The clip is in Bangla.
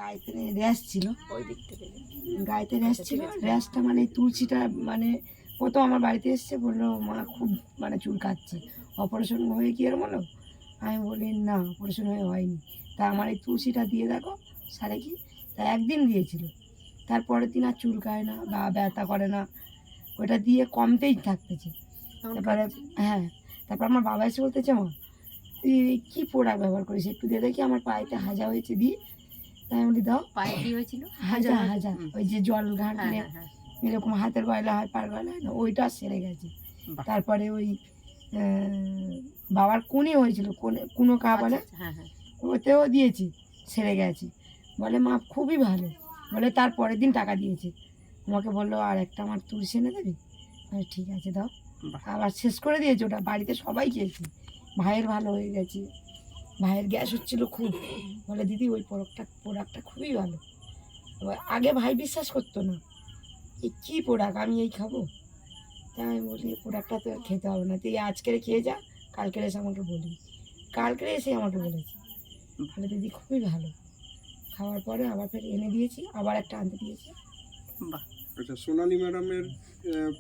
গায়েতে র্যাশ ছিল, ওই দিক থেকে গায়েতে র্যাশ ছিল। র্যাশটা মানে এই তুলসীটা মানে প্রথম আমার বাড়িতে এসছে, বললো মা খুব মানে চুল কাটছে, অপারেশন হয়ে কি আর বলো? আমি বলি না, অপারেশন হয়ে হয়নি। তা আমার এই তুলসীটা দিয়ে দেখো সারে কি। তা একদিন দিয়েছিল, তারপরের দিন আর চুল কায় না বা ব্যথা করে না, ওটা দিয়ে কমতেই থাকতেছে। তারপরে হ্যাঁ, তারপর আমার বাবা এসে বলতেছে মা তুই কী প্রোডাক্ট ব্যবহার করিস, একটু দিয়ে দেখি। আমার পায়েতে হাজা হয়েছে, দিই। তাই আমি বলি দাও। পায়ে কি হয়েছিল? হাজা হাজা, ওই যে জল ঘাঁটলে হ্যাঁ হ্যাঁ এরকম হাতের গয়লা হয়, পার গয়লা হয় না, ওইটা সেরে গেছে। বাহ। তারপরে ওই বাবার কুনি হয়েছিল, কুনো কা বলে, হ্যাঁ হ্যাঁ ওতেও দিয়েছি, সেরে গেছে। বলে মা খুবই ভালো। বলে তার পরের দিন টাকা দিয়েছে, আমাকে বললো আর একটা আমার তুলসী এনে দেবে। আমি ঠিক আছে দাও। বাহ। আবার শেষ করে দিয়েছে ওটা, বাড়িতে সবাই খেয়েছে। ভাইয়ের ভালো হয়ে গেছে, ভাইয়ের গ্যাস হচ্ছিল খুব। বলে দিদি ওই প্রোডাক্টটা খুবই ভালো। এবার আগে ভাই বিশ্বাস করতো না, এই কী প্রোডাক্ট, আমি এই খাবো। তাই আমি বলি প্রোডাক্টটা তো আর খেতে হবে না, তুই আজকের খেয়ে যা, কালকের এসে আমাকে বলবি। কালকের এসে আমাকে বলেছে ভালো দিদি, খুবই ভালো। খাওয়ার পরে আবার ফের এনে দিয়েছি, আবার একটা আনতে দিয়েছি। বাহ। আচ্ছা, সোনালী ম্যাডামের